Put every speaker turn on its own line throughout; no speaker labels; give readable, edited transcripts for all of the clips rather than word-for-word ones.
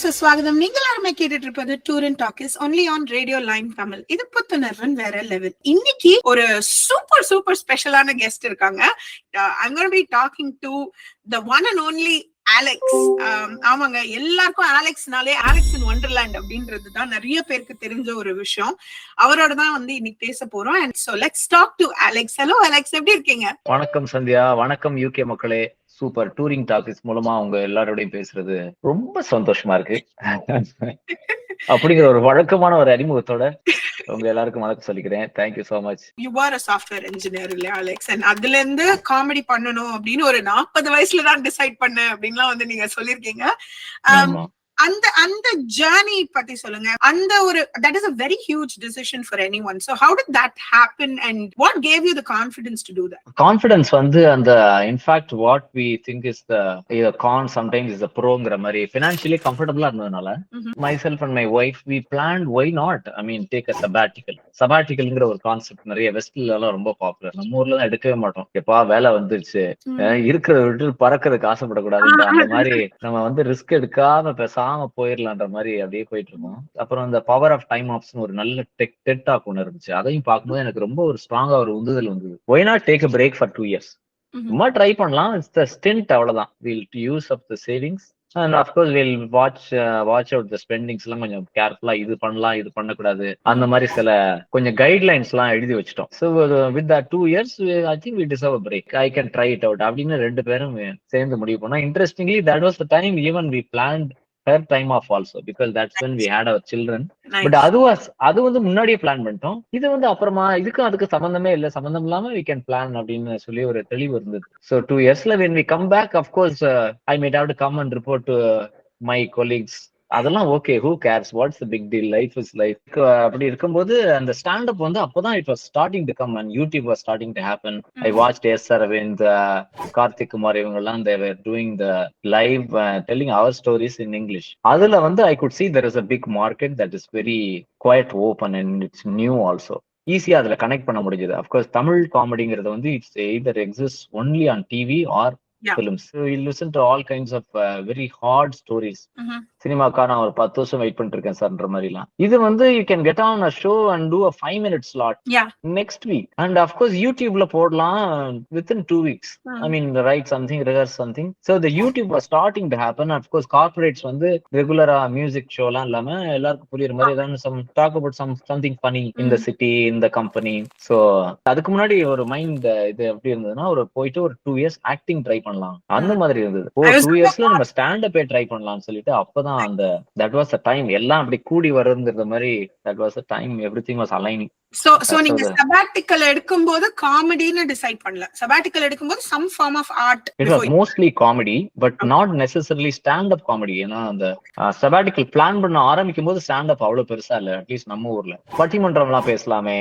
சுஸ்வாகதம். நீங்கள் எல்லாருமே கேட்டுட்டு இருப்பது tour and talkies only on radio line Tamil. இது புத்துணர்வன் வேற லெவல். இன்னைக்கு ஒரு சூப்பர் சூப்பர் ஸ்பெஷலான கெஸ்ட் இருக்காங்க. I'm going to be talking to the one and only Alex. ஆமாங்க, எல்லாருக்கும் அலெக்ஸ்னாலே அலெக்ஸ் இன் வண்டர்லேண்ட் அப்படின்றது தான் நிறைய பேருக்கு தெரிஞ்ச ஒரு விஷயம். அவரோட தான் வந்து இன்னைக்கு பேச போறோம். And so let's talk to Alex. Hello Alex, எப்படி இருக்கீங்க?
வணக்கம் சந்தியா. வணக்கம் யூகே மக்களே. சூப்பர் டூரிங் டாக்கிஸ் மூலமா உங்க எல்லாரோடையும் பேசுறது ரொம்ப சந்தோஷமா இருக்கு. அப்படிங்கிற ஒரு வழக்கமான ஒரு அறிமுகத்தோட உங்க எல்லாருக்கும் வணக்கம் சொல்லிக்கிறேன். Thank you so much.
You are a software engineer இல்லையா அலெக்ஸ்? அண்ட் அதுல இருந்து காமெடி பண்ணணும் அப்படின்னு ஒரு 40 வயசுல தான் டிசைட் பண்ணேன் அப்படின்லாம் வந்து நீங்க சொல்லிருக்கீங்க. அந்த ஜர்னி பத்தி சொல்லுங்க. அந்த ஒரு that is a very huge decision for anyone. So how did that happen and what gave you the confidence to do that?
Confidence வந்து அந்த in fact what we think is the con sometimes is the proங்கிற மாதிரி financially comfortable இருந்ததுனால myself and my wife we planned why not, I mean take a sabbaticalங்கிற ஒரு concept நிறைய வெஸ்ட்ல எல்லாம் ரொம்ப popular. நம்ம ஊர்ல தான் எடுக்கவே மாட்டோம். எப்பா வேலை வந்துருச்சு, இருக்கிறத விட்டு பறக்கிறதுக்கு ஆசைப்படக்கூடாதுன்ற அந்த மாதிரி நம்ம வந்து ரிஸ்க் எடுக்காம பேசாம போயிடலான்ற மாதிரி அப்படியே போயிட்டு இருக்கோம். அப்புறம் இந்த பவர் ஆஃப் டைம் ஆப்ஸ் ஒரு நல்ல டெக் டாக் ஒன்று இருந்துச்சு. அதையும் பார்க்கும்போது எனக்கு ரொம்ப ஒரு ஸ்ட்ராங்கா ஒரு உந்துதல் வந்தது. Why not take a break for 2 years, சும்மா ட்ரை பண்ணலாம். இட்ஸ் த ஸ்டிண்ட், அவ்வளவுதான். Will use up the savings and of course we'll watch out the spendings எல்லாம் கொஞ்சம் கேர்ஃபுல்லா இது பண்ணலாம் இது பண்ணக்கூடாது அந்த மாதிரி சில கொஞ்சம் கைட்லைன்ஸ் எல்லாம் எழுதி வச்சிட்டோம். So with that 2 years I think we deserve a break, I can try it out அப்படின்னு ரெண்டு பேரும் சேர்ந்து முடிவு பண்ணோம். Interestingly that was the time even we planned her time off also because that's when we had our children. But அது வந்து முன்னாடியே plan பண்ணிட்டோம். இது வந்து அப்புறமா அதுக்கு சம்பந்தமே இல்ல, சம்பந்தம் இல்லாம we can plan அப்படின்னு சொல்லி ஒரு தெளிவு இருந்தது. So 2 yearsல when we come back of course I might have to come and report to my colleagues. அதெல்லாம் okay, who cares, what's the big deal, life is life. அப்படி இருக்கும்போது அந்த ஸ்டாண்டப் வந்து அப்பதான் it was starting to come and YouTube was starting to happen. I watched S. Aravind, Karthik Kumar இவங்க எல்லாம் they were doing the live telling our stories in English. அதுல வந்து I could see there is a big market that is very quite open and it's new also. ஈஸியா அதுல connect பண்ண முடிஞ்சது. Of course Tamil காமெடிங்கிறது வந்து it's either exists only on TV or films. So you listen to all kinds of very hard stories. சினிமாக்கா நான் ஒரு 10 வருஷம் wait பண்ணிட்டு இருக்கேன் சார்ன்ற மாதிரிலாம். இது வந்து you can get on a show and do a 5-minute slot next week and of course YouTubeல போடலாம் within 2 weeks. I mean write something, rehearse something. So the YouTube was starting to happen. Of course corporates வந்து ரெகுலரா music ஷோலாம் இல்லாம எல்லாருக்கும் புரியுற மாதிரி ஏதாவது talk about something funny in the city, in the company. So அதுக்கு முன்னாடி ஒரு மைண்ட் இது எப்படி இருந்ததுன்னா ஒரு போயிட்டு ஒரு 2 years ஆக்டிங் ட்ரை பண்ணலாம் அந்த மாதிரி இருந்தது. 2 yearsல நம்ம ஸ்டாண்ட் அப்பே ட்ரை பண்ணலாம்னு சொல்லிட்டு அப்பதான் அந்த that was the time எல்லாம் அப்படி கூடி வருதுங்கிற மாதிரி that was the time everything was aligning.
So நீங்க sabbatical எடுக்கும்போது காமெடின்னு டிசைட் பண்ணல. sabbatical எடுக்கும்போது some form of art.
It was mostly comedy but not necessarily stand up comedy. ஏன்னா அந்த sabbatical பிளான் பண்ண ஆரம்பிக்கும் போது ஸ்டாண்ட் அப் அவ்வளவு பெருசா இல்ல. அட்லீஸ்ட் நம்ம ஊர்ல பட்டிமன்றம்லாம் பேசலாமே,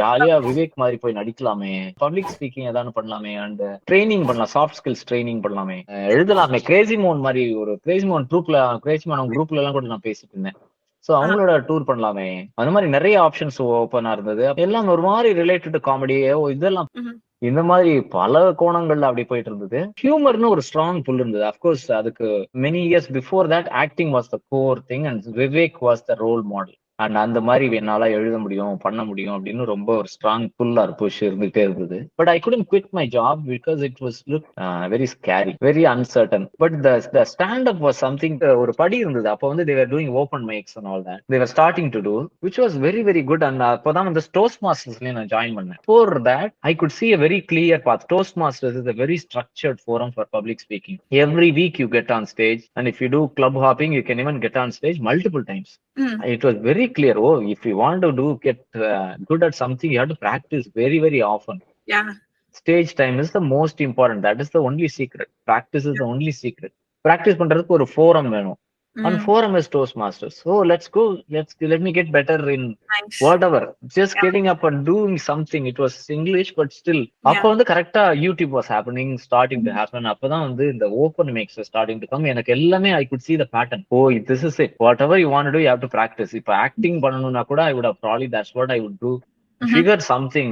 ஜாலியா விவேக் மாதிரி போய் நடிக்கலாமே, பப்ளிக் ஸ்பீக்கிங் ஏதாவது பண்ணலாமே, அண்ட் ட்ரைனிங் பண்ணலாம், சாஃப்ட் ஸ்கில்ஸ் ட்ரைனிங் பண்ணலாமே, எழுதலாமே. கிரேசி மோன் மாதிரி ஒரு கிரேசி மோன் குரூப்ல எல்லாம் கூட நான் பேசிட்டு இருந்தேன். சோ அவங்களோட டூர் பண்ணலாமே, அந்த மாதிரி நிறைய ஆப்ஷன்ஸ் ஓப்பனா இருந்தது. எல்லாம் ஒரு மாதிரி ரிலேட்டட் டு காமெடியோ இதெல்லாம் இந்த மாதிரி பல கோணங்கள்ல அப்படி போயிட்டு இருந்தது. ஹியூமர்னு ஒரு ஸ்ட்ராங் புல் இருந்தது. அப்கோர்ஸ் அதுக்கு many years before that acting was the core thing and Vivek was the role model. And அந்த மாதிரி என்னால எழுத முடியும் பண்ண முடியும் அப்படின்னு ரொம்ப ஒரு ஸ்ட்ராங் புல் ஆர் புஷ் இருந்துகிட்டே இருந்தது. But I couldn't quit my job because it was look very scary, very uncertain. But the stand up was something. ஒரு படி இருந்தது. அப்போ வந்து they were doing open mics and all that they were starting to do, which was very very good. And அப்போதான் வந்து Toastmastersலயும் நான் join பண்ணேன். For that I could see a very clear path. Toastmasters is a very structured forum for public speaking. Every week you get on stage, and if you do club hopping you can even get on stage multiple times. It was very clear. Oh, if you want to get good at something you have to practice very very often. Stage time is the most important. That is the only secret. Practice is the only secret. Practice பண்றதுக்கு ஒரு forum வேணும். And forum is Toastmasters. So let's go, let me get better in whatever. Just getting up and doing something. It was English but still அப்ப வந்து கரெக்டா YouTube was happening, starting to happen. அப்பதான் வந்து இந்த open mics starting to come. எனக்கு எல்லாமே I could see the pattern. Oh, this is it. Whatever you want to do you have to practice. இப்ப acting பண்ணனும்னா கூட I would have probably that's what I would do. Figure something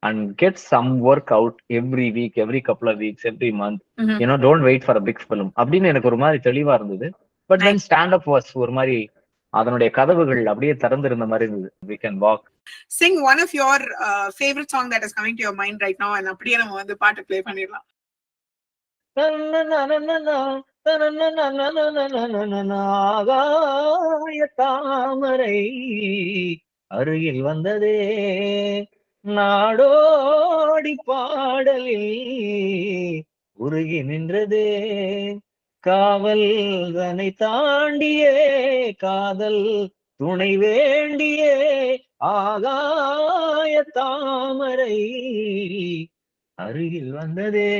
and get some work out every week, every couple of weeks, every month. You know, don't wait for a big film. அப்படின்னு எனக்கு ஒரு மாதிரி தெளிவா இருந்தது. But then stand up was ஒரு மாதிரி அதனுடைய கதவுகள் அப்படியே திறந்திருந்த மாதிரி இருந்தது. we can walk.
Sing one of your favorite song that is coming to your mind right now and அப்படியே நம்ம வந்து பாட்டு ப்ளே பண்ணிடலாம்.
ஆகாய தாமரை அருகில் வந்ததே, நாடோடி பாடலில் உருகி நின்றதே, காவல் தனை தாண்டியே காதல் துணை வேண்டியே, ஆகாய தாமரை அருகில் வந்ததே.